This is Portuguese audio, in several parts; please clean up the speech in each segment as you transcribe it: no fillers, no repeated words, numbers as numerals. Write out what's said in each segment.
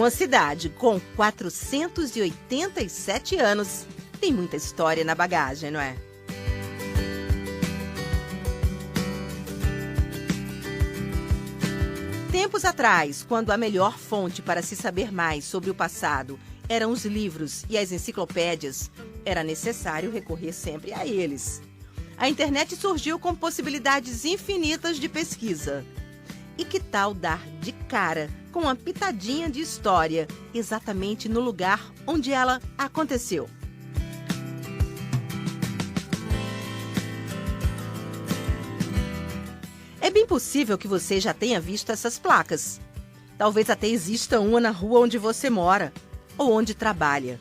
Uma cidade com 487 anos. Tem muita história na bagagem, não é? Tempos atrás, quando a melhor fonte para se saber mais sobre o passado eram os livros e as enciclopédias, era necessário recorrer sempre a eles. A internet surgiu com possibilidades infinitas de pesquisa. E que tal dar de cara com uma pitadinha de história, exatamente no lugar onde ela aconteceu? É bem possível que você já tenha visto essas placas. Talvez até exista uma na rua onde você mora ou onde trabalha.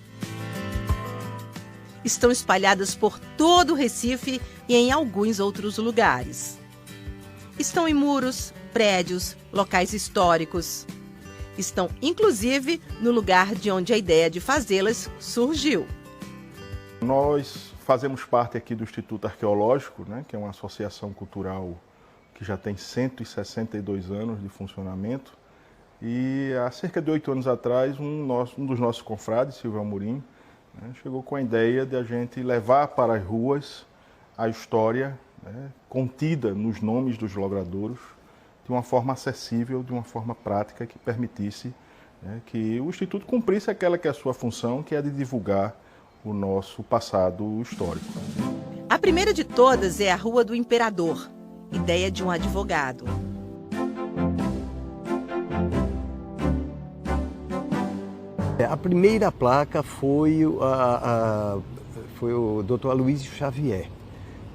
Estão espalhadas por todo o Recife e em alguns outros lugares. Estão em muros, prédios, locais históricos. Estão, inclusive, no lugar de onde a ideia de fazê-las surgiu. Nós fazemos parte aqui do Instituto Arqueológico, né, que é uma associação cultural que já tem 162 anos de funcionamento. E há cerca de 8 anos atrás, um dos nossos confrades, Silvio Amorim, né, chegou com a ideia de a gente levar para as ruas a história, né, contida nos nomes dos logradouros, de uma forma acessível, de uma forma prática, que permitisse, né, que o Instituto cumprisse aquela que é a sua função, que é a de divulgar o nosso passado histórico. A primeira de todas é a Rua do Imperador, ideia de um advogado. A primeira placa foi o Dr. Aloysio Xavier,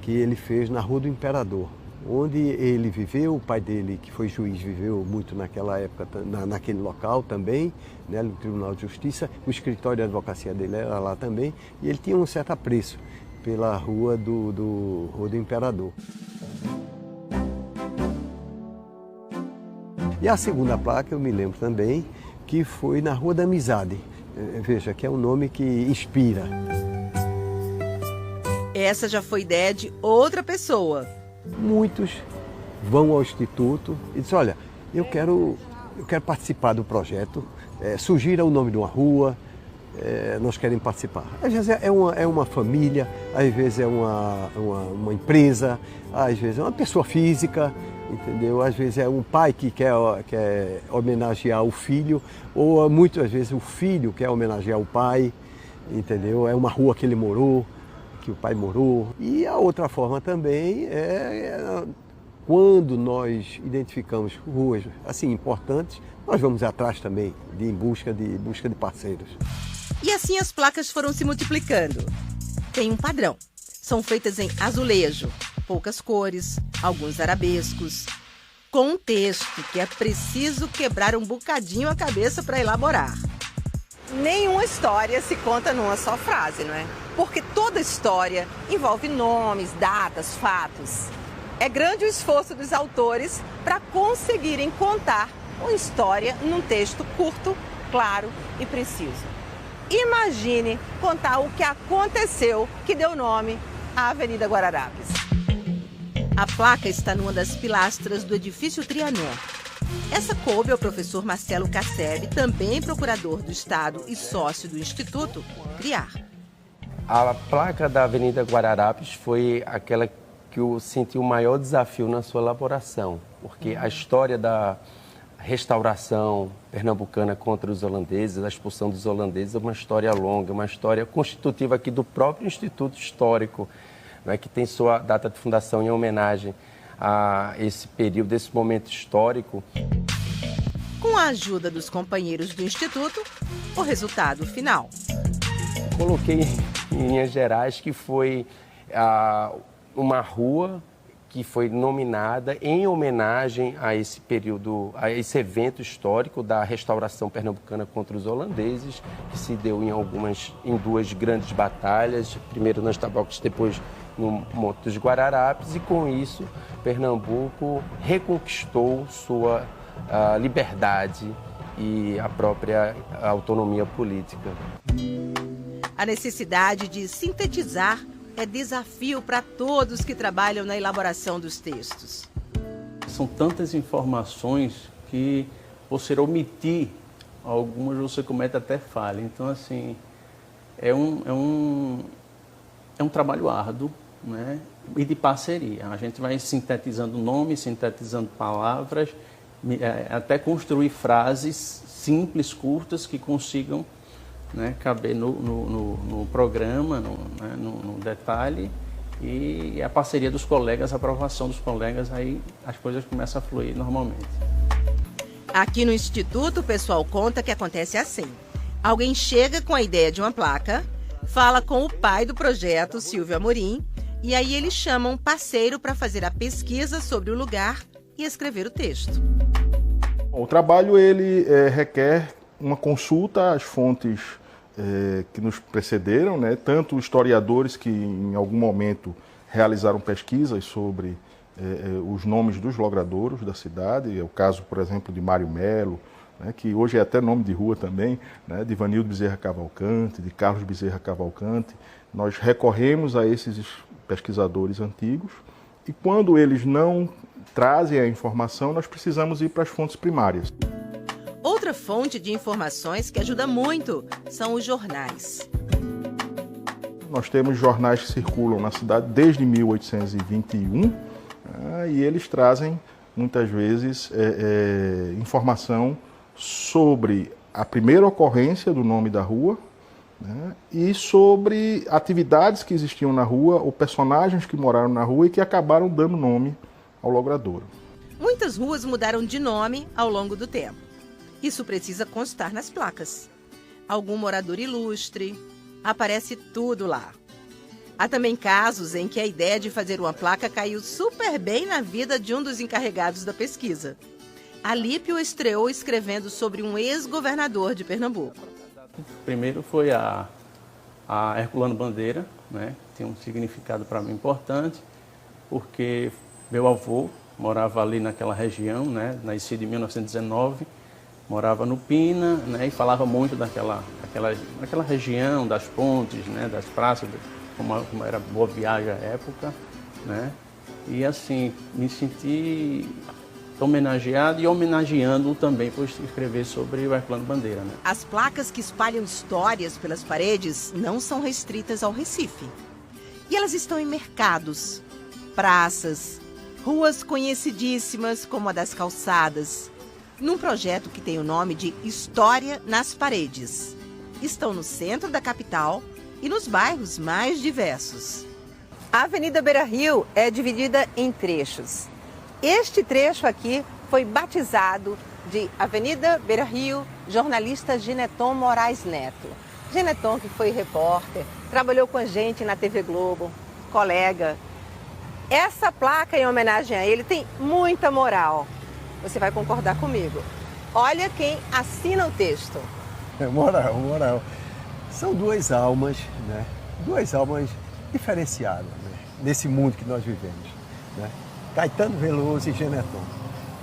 que ele fez na Rua do Imperador, onde ele viveu. O pai dele, que foi juiz, viveu muito naquela época, naquele local também, né, no Tribunal de Justiça. O escritório de advocacia dele era lá também, e ele tinha um certo apreço pela Rua do Imperador. E a segunda placa, eu me lembro também, que foi na Rua da Amizade. Veja, que é um nome que inspira. Essa já foi ideia de outra pessoa. Muitos vão ao Instituto e dizem, olha, eu quero participar do projeto, sugira o nome de uma rua, nós queremos participar. Às vezes é uma família, às vezes é uma empresa, às vezes é uma pessoa física, entendeu? Às vezes é um pai que quer homenagear o filho, ou muitas vezes o filho quer homenagear o pai, entendeu? É uma rua que ele morou, que o pai morou. E a outra forma também é quando nós identificamos ruas assim importantes, nós vamos atrás também em busca de parceiros. E assim as placas foram se multiplicando. Tem um padrão. São feitas em azulejo, poucas cores, alguns arabescos, com um texto que é preciso quebrar um bocadinho a cabeça para elaborar. Nenhuma história se conta numa só frase, não é? Porque toda história envolve nomes, datas, fatos. É grande o esforço dos autores para conseguirem contar uma história num texto curto, claro e preciso. Imagine contar o que aconteceu que deu nome à Avenida Guararapes. A placa está numa das pilastras do edifício Trianon. Essa coube ao professor Marcelo Casseb, também procurador do Estado e sócio do Instituto, criar. A placa da Avenida Guararapes foi aquela que eu senti o maior desafio na sua elaboração, porque a história da restauração pernambucana contra os holandeses, a expulsão dos holandeses, é uma história longa, uma história constitutiva aqui do próprio Instituto Histórico, né, que tem sua data de fundação em homenagem a esse período, esse momento histórico. Com a ajuda dos companheiros do Instituto, o resultado final. Coloquei em linhas gerais que foi uma rua que foi nominada em homenagem a esse período, a esse evento histórico da restauração pernambucana contra os holandeses, que se deu em duas grandes batalhas, primeiro nas Tabocas, depois no Monte dos Guararapes, e com isso Pernambuco reconquistou sua liberdade e a própria autonomia política. A necessidade de sintetizar é desafio para todos que trabalham na elaboração dos textos. São tantas informações que você omitir algumas você comete até falha. Então, assim, é um trabalho árduo, né? E de parceria. A gente vai sintetizando nomes, sintetizando palavras, até construir frases simples, curtas, que consigam, né, caber no programa, no detalhe, e a parceria dos colegas, a aprovação dos colegas, aí as coisas começam a fluir normalmente. Aqui no Instituto, o pessoal conta que acontece assim. Alguém chega com a ideia de uma placa, fala com o pai do projeto, Silvio Amorim, e aí eles chamam um parceiro para fazer a pesquisa sobre o lugar e escrever o texto. O trabalho ele requer uma consulta às fontes que nos precederam, né? Tanto historiadores que em algum momento realizaram pesquisas sobre os nomes dos logradouros da cidade, é o caso, por exemplo, de Mário Melo, né? Que hoje é até nome de rua também, né? De Ivanildo Bezerra Cavalcante, de Carlos Bezerra Cavalcante. Nós recorremos a esses pesquisadores antigos e quando eles não trazem a informação, nós precisamos ir para as fontes primárias. Outra fonte de informações que ajuda muito são os jornais. Nós temos jornais que circulam na cidade desde 1821 e eles trazem muitas vezes informação sobre a primeira ocorrência do nome da rua, né, e sobre atividades que existiam na rua ou personagens que moraram na rua e que acabaram dando nome ao logradouro. Muitas ruas mudaram de nome ao longo do tempo. Isso precisa constar nas placas. Algum morador ilustre, aparece tudo lá. Há também casos em que a ideia de fazer uma placa caiu super bem na vida de um dos encarregados da pesquisa. Alípio estreou escrevendo sobre um ex-governador de Pernambuco. Primeiro foi a Herculano Bandeira, né? Tem um significado para mim importante, porque meu avô morava ali naquela região, né? Nascido em 1919, morava no Pina, né? E falava muito daquela região, das pontes, né? Das praças, como era Boa Viagem à época, né? E assim, me senti homenageado e homenageando-o também por escrever sobre o Herculano Bandeira, né? As placas que espalham histórias pelas paredes não são restritas ao Recife. E elas estão em mercados, praças, ruas conhecidíssimas como a das Calçadas, num projeto que tem o nome de História nas Paredes. Estão no centro da capital e nos bairros mais diversos. A Avenida Beira-Rio é dividida em trechos. Este trecho aqui foi batizado de Avenida Beira-Rio, jornalista Gineton Moraes Neto. Gineton, que foi repórter, trabalhou com a gente na TV Globo, colega. Essa placa em homenagem a ele tem muita moral. Você vai concordar comigo. Olha quem assina o texto. Moral. São duas almas, né? Duas almas diferenciadas, né? Nesse mundo que nós vivemos, né? Caetano Veloso e Gineton.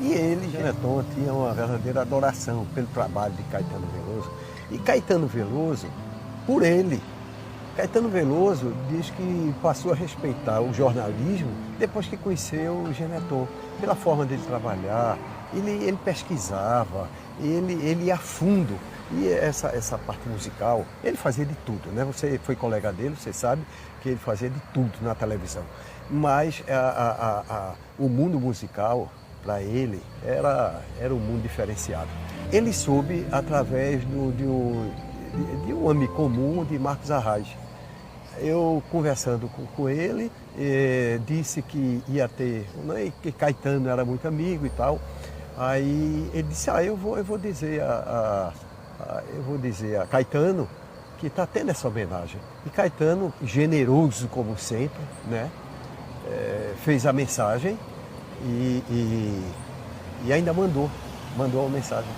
E ele, Gineton, tinha uma verdadeira adoração pelo trabalho de Caetano Veloso. E Caetano Veloso, por ele. Caetano Veloso diz que passou a respeitar o jornalismo depois que conheceu o Gineton, pela forma dele trabalhar. Ele pesquisava, ele ia a fundo. E essa parte musical, ele fazia de tudo, né? Você foi colega dele, você sabe que ele fazia de tudo na televisão. Mas o mundo musical, para ele, era um mundo diferenciado. Ele soube através de um amigo comum de Marcos Arraes. Eu, conversando com ele, disse que ia ter, né, que Caetano era muito amigo e tal. Aí ele disse, eu vou dizer a Caetano que está tendo essa homenagem. E Caetano, generoso como sempre, né? Fez a mensagem e ainda mandou a mensagem.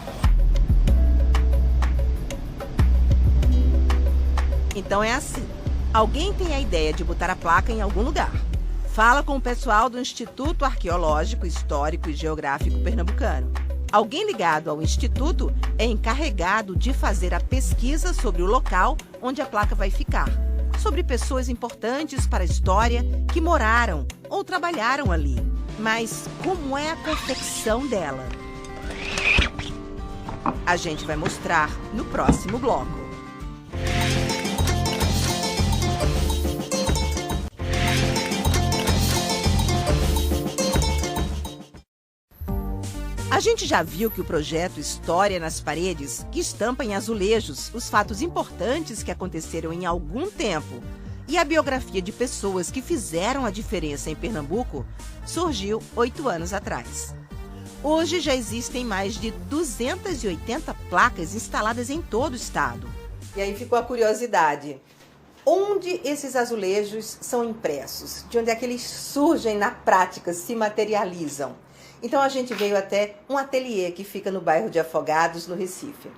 Então é assim, alguém tem a ideia de botar a placa em algum lugar. Fala com o pessoal do Instituto Arqueológico, Histórico e Geográfico Pernambucano. Alguém ligado ao Instituto é encarregado de fazer a pesquisa sobre o local onde a placa vai ficar, sobre pessoas importantes para a história que moraram ou trabalharam ali. Mas como é a confecção dela? A gente vai mostrar no próximo bloco. A gente já viu que o projeto História nas Paredes, que estampa em azulejos os fatos importantes que aconteceram em algum tempo, e a biografia de pessoas que fizeram a diferença em Pernambuco, surgiu 8 anos atrás. Hoje já existem mais de 280 placas instaladas em todo o estado. E aí ficou a curiosidade. Onde esses azulejos são impressos? De onde é que eles surgem na prática, se materializam? Então a gente veio até um ateliê que fica no bairro de Afogados, no Recife.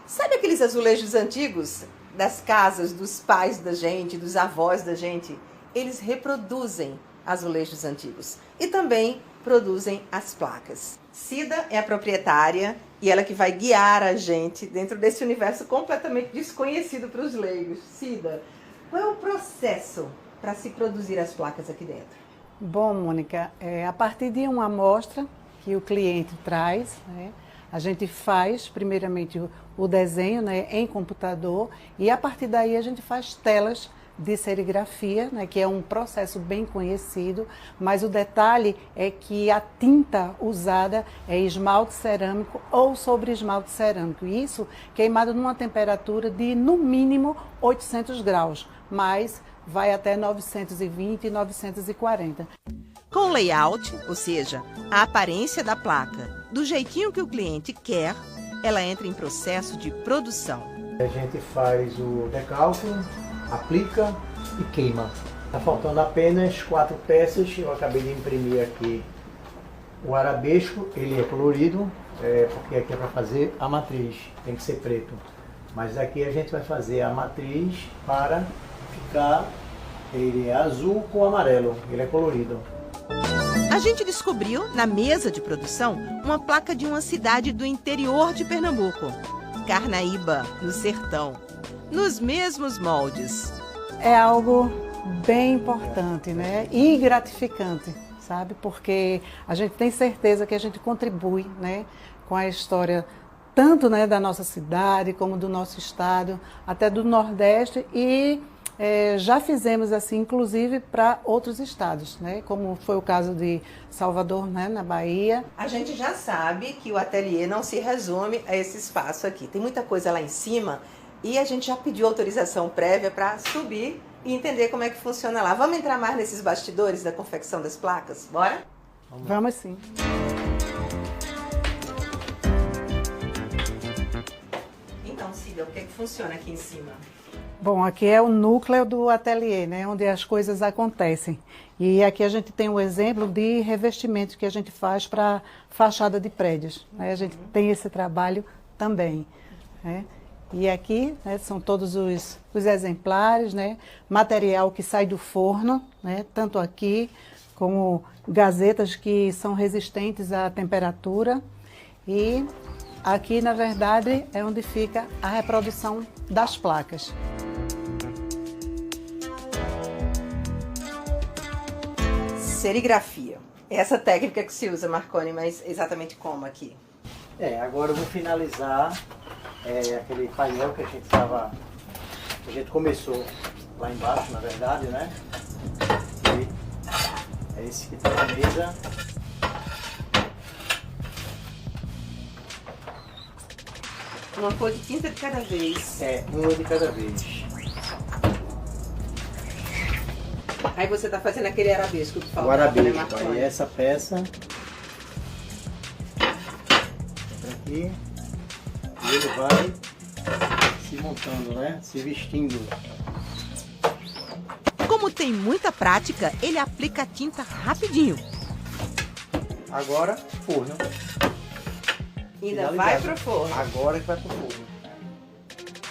Sabe aqueles azulejos antigos das casas dos pais da gente, dos avós da gente? Eles reproduzem azulejos antigos e também produzem as placas. Cida é a proprietária e ela que vai guiar a gente dentro desse universo completamente desconhecido para os leigos. Cida, qual é o processo para se produzir as placas aqui dentro? Bom, Mônica, a partir de uma amostra que o cliente traz, né, a gente faz primeiramente o desenho, né, em computador e a partir daí a gente faz telas de serigrafia, né, que é um processo bem conhecido, mas o detalhe é que a tinta usada é esmalte cerâmico ou sobre esmalte cerâmico. Isso queimado numa temperatura de no mínimo 800 graus, mas vai até 920 e 940. Com o layout, ou seja, a aparência da placa, do jeitinho que o cliente quer, ela entra em processo de produção. A gente faz o decalque, aplica e queima. Está faltando apenas 4 peças, eu acabei de imprimir aqui o arabesco, ele é colorido, porque aqui é para fazer a matriz, tem que ser preto. Mas aqui a gente vai fazer a matriz para ficar, ele é azul com amarelo, ele é colorido. A gente descobriu, na mesa de produção, uma placa de uma cidade do interior de Pernambuco, Carnaíba, no sertão, nos mesmos moldes. É algo bem importante, né? E gratificante, sabe? Porque a gente tem certeza que a gente contribui, né, com a história tanto, né, da nossa cidade como do nosso estado, até do Nordeste e já fizemos assim, inclusive para outros estados, né? Como foi o caso de Salvador, né, na Bahia. A gente já sabe que o ateliê não se resume a esse espaço aqui. Tem muita coisa lá em cima e a gente já pediu autorização prévia para subir e entender como é que funciona lá. Vamos entrar mais nesses bastidores da confecção das placas? Bora? Vamos sim. Então, Cida, o que é que funciona aqui em cima? Bom, aqui é o núcleo do ateliê, né, onde as coisas acontecem. E aqui a gente tem um exemplo de revestimento que a gente faz para fachada de prédios, né? A gente tem esse trabalho também, né? E aqui, né, são todos os exemplares, né? Material que sai do forno, né? Tanto aqui como gazetas que são resistentes à temperatura. E aqui, na verdade, é onde fica a reprodução das placas. Serigrafia. Essa técnica que se usa, Marconi, mas exatamente como aqui? Agora eu vou finalizar aquele painel que a gente começou lá embaixo, na verdade, né? E é esse que está na mesa. Uma cor de tinta de cada vez. Uma de cada vez. Aí você está fazendo aquele arabesco que falou. O arabesco, aí essa peça entra aqui e ele vai se montando, né? Se vestindo. Como tem muita prática, ele aplica a tinta rapidinho. Agora, forno. Ainda vai pro forno. Agora que vai pro forno.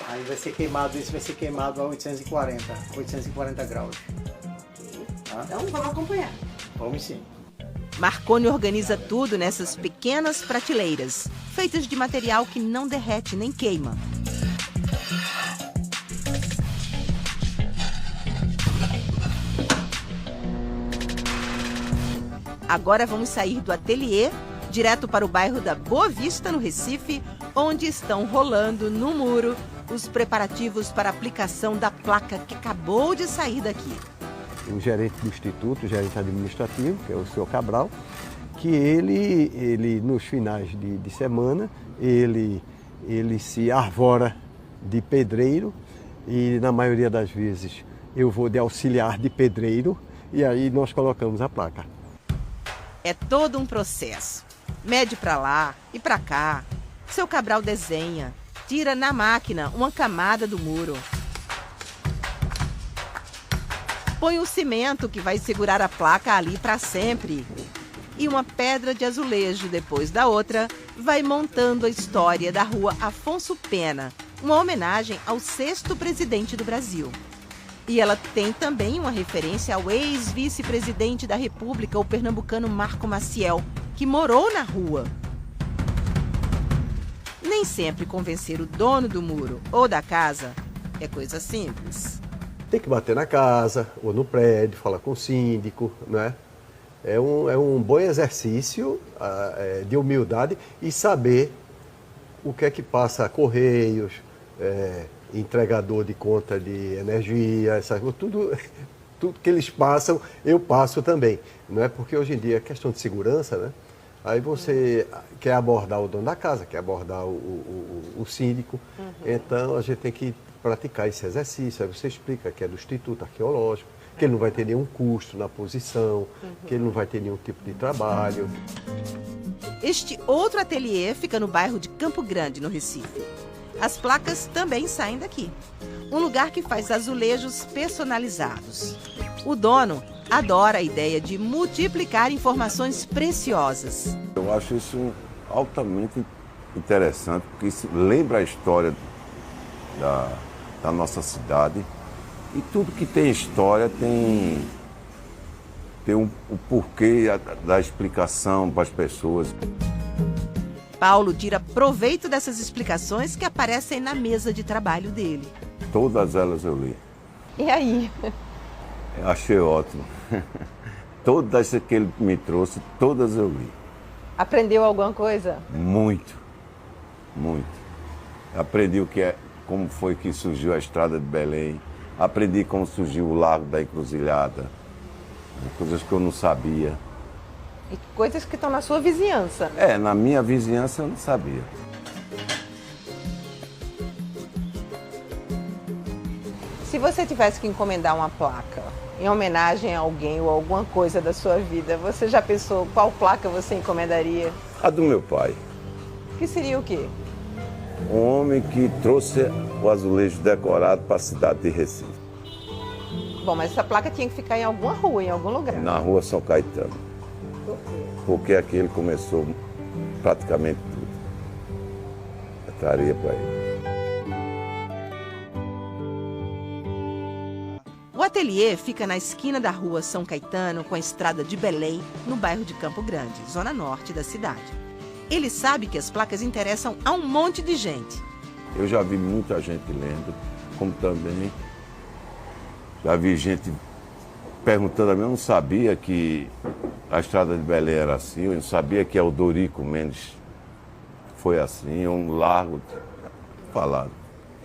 Aí vai ser queimado, esse vai ser queimado a 840 graus. Então vamos acompanhar. Vamos sim. Marconi organiza tudo nessas pequenas prateleiras, feitas de material que não derrete nem queima. Agora vamos sair do ateliê direto para o bairro da Boa Vista, no Recife, onde estão rolando no muro os preparativos para a aplicação da placa que acabou de sair daqui. O gerente do Instituto, o gerente administrativo, que é o senhor Cabral, que ele nos finais de semana, ele se arvora de pedreiro e na maioria das vezes eu vou de auxiliar de pedreiro e aí nós colocamos a placa. É todo um processo. Mede para lá e para cá. Seu Cabral desenha, tira na máquina uma camada do muro. Põe o cimento que vai segurar a placa ali para sempre. E uma pedra de azulejo depois da outra, vai montando a história da rua Afonso Pena, uma homenagem ao 6º presidente do Brasil. E ela tem também uma referência ao ex-vice-presidente da República, o pernambucano Marco Maciel, que morou na rua. Nem sempre convencer o dono do muro ou da casa é coisa simples. Tem que bater na casa ou no prédio, falar com o síndico, né? É um bom exercício de humildade e saber o que é que passa correios, entregador de conta de energia, tudo que eles passam, eu passo também. Não é? Porque hoje em dia é questão de segurança, né? Aí você quer abordar o dono da casa, quer abordar o síndico, então a gente tem que praticar esse exercício. Aí você explica que é do Instituto Arqueológico, que ele não vai ter nenhum custo na posição, que ele não vai ter nenhum tipo de trabalho. Este outro ateliê fica no bairro de Campo Grande, no Recife. As placas também saem daqui. Um lugar que faz azulejos personalizados. O dono adora a ideia de multiplicar informações preciosas. Eu acho isso altamente interessante, porque isso lembra a história da nossa cidade. E tudo que tem história tem o porquê da explicação para as pessoas. Paulo tira proveito dessas explicações que aparecem na mesa de trabalho dele. Todas elas eu li. E aí? Eu achei ótimo. Todas que ele me trouxe, todas eu li. Aprendeu alguma coisa? Muito, muito. Aprendi como foi que surgiu a Estrada de Belém. Aprendi como surgiu o Largo da Encruzilhada. Coisas que eu não sabia. E coisas que estão na sua vizinhança. Na minha vizinhança eu não sabia. Se você tivesse que encomendar uma placa em homenagem a alguém ou alguma coisa da sua vida, você já pensou qual placa você encomendaria? A do meu pai. Que seria o quê? Um homem que trouxe o azulejo decorado para a cidade de Recife. Bom, mas essa placa tinha que ficar em alguma rua, em algum lugar. Na rua São Caetano. Por quê? Porque aqui ele começou praticamente tudo. Eu traria para ele. O ateliê fica na esquina da rua São Caetano com a estrada de Belém, no bairro de Campo Grande, zona norte da cidade. Ele sabe que as placas interessam a um monte de gente. Eu já vi muita gente lendo, como também já vi gente perguntando a mim, eu não sabia que a Estrada de Belém era assim, eu não sabia que Eudorico Mendes foi assim, um largo falado.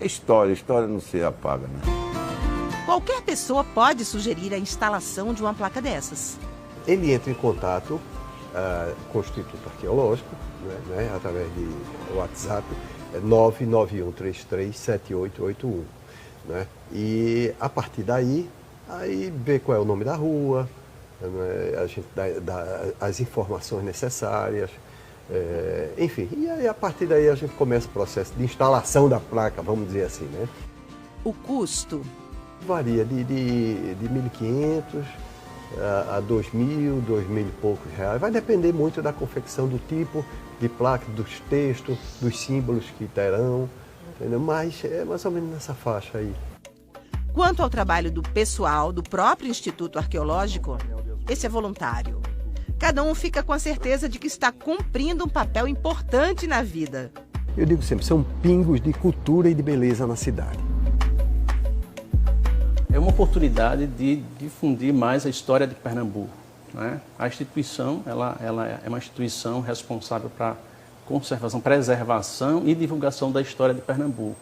É história não se apaga, né? Qualquer pessoa pode sugerir a instalação de uma placa dessas. Ele entra em contato com o Instituto Arqueológico, né, através de WhatsApp, 991337881. Né? E a partir daí, vê qual é o nome da rua, né? A gente dá as informações necessárias, enfim. E aí, a partir daí a gente começa o processo de instalação da placa, vamos dizer assim. Né? O custo? Varia de 1.500 a 2.000, 2.000 e poucos reais. Vai depender muito da confecção do tipo de placa, dos textos, dos símbolos que terão, entendeu? Mas é mais ou menos nessa faixa aí. Quanto ao trabalho do pessoal do próprio Instituto Arqueológico, esse é voluntário. Cada um fica com a certeza de que está cumprindo um papel importante na vida. Eu digo sempre, são pingos de cultura e de beleza na cidade. É uma oportunidade de difundir mais a história de Pernambuco, né? A instituição ela é uma instituição responsável para conservação, preservação e divulgação da história de Pernambuco.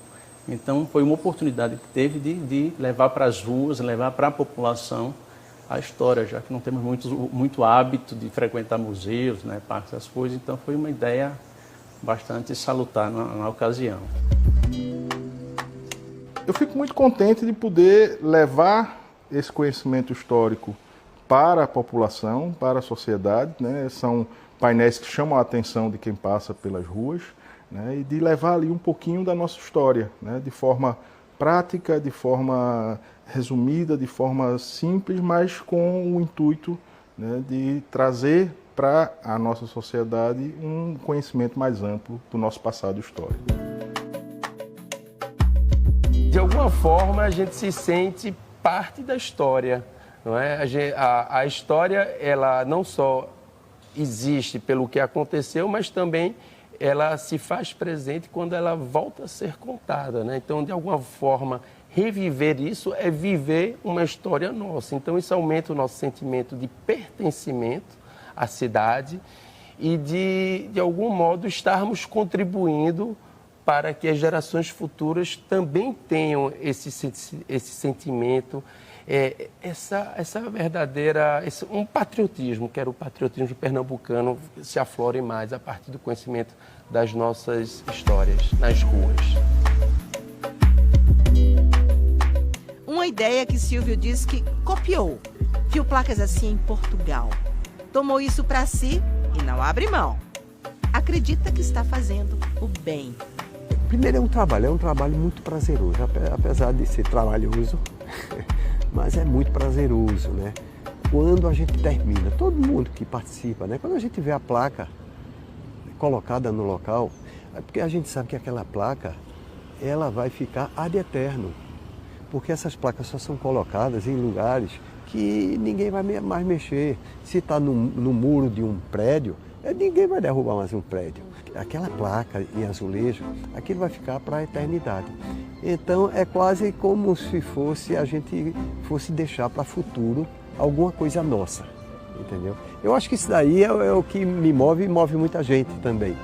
Então, foi uma oportunidade que teve de levar para as ruas, levar para a população a história, já que não temos muito hábito de frequentar museus, né, parques, essas coisas. Então, foi uma ideia bastante salutar na ocasião. Eu fico muito contente de poder levar esse conhecimento histórico para a população, para a sociedade, né? São painéis que chamam a atenção de quem passa pelas ruas, né? E de levar ali um pouquinho da nossa história, né? De forma prática, de forma resumida, de forma simples, mas com o intuito, né, de trazer para a nossa sociedade um conhecimento mais amplo do nosso passado histórico. De alguma forma, a gente se sente parte da história, não é? A história, ela não só existe pelo que aconteceu, mas também ela se faz presente quando ela volta a ser contada, né? Então, de alguma forma, reviver isso é viver uma história nossa. Então, isso aumenta o nosso sentimento de pertencimento à cidade e de algum modo, estarmos contribuindo para que as gerações futuras também tenham esse sentimento, essa verdadeira, um patriotismo, que era o patriotismo pernambucano, se aflore mais a partir do conhecimento das nossas histórias nas ruas. Uma ideia que Silvio diz que copiou. Viu placas assim em Portugal. Tomou isso para si e não abre mão. Acredita que está fazendo o bem. Primeiro é um trabalho muito prazeroso, apesar de ser trabalhoso, mas é muito prazeroso, né? Quando a gente termina, todo mundo que participa, né? Quando a gente vê a placa colocada no local, é porque a gente sabe que aquela placa, ela vai ficar ad eterno, porque essas placas só são colocadas em lugares que ninguém vai mais mexer. Se está no muro de um prédio, ninguém vai derrubar mais um prédio. Aquela placa em azulejo, aquilo vai ficar para a eternidade. Então é quase como se a gente fosse deixar para o futuro alguma coisa nossa, entendeu? Eu acho que isso daí é o que me move e move muita gente também.